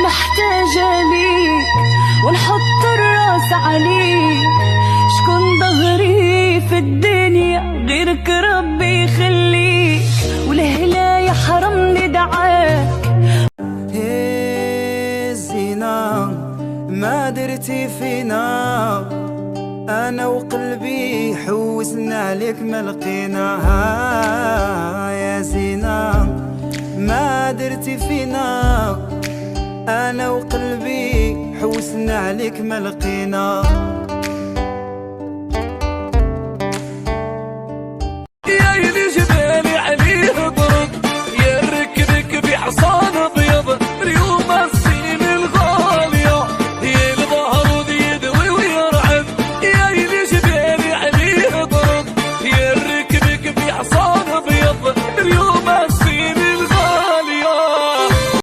محتاجة ليك ونحط الراس عليك. شكون ظهري في الدنيا غيرك ربي يخليك، والهلا يحرمني دعاك. الزينة ما درتي فينا، أنا وقلبي حوسنا عليك ما لقيناها. يا زينة ما درتي فينا، أنا وقلبي حوسنا عليك ما لقينا.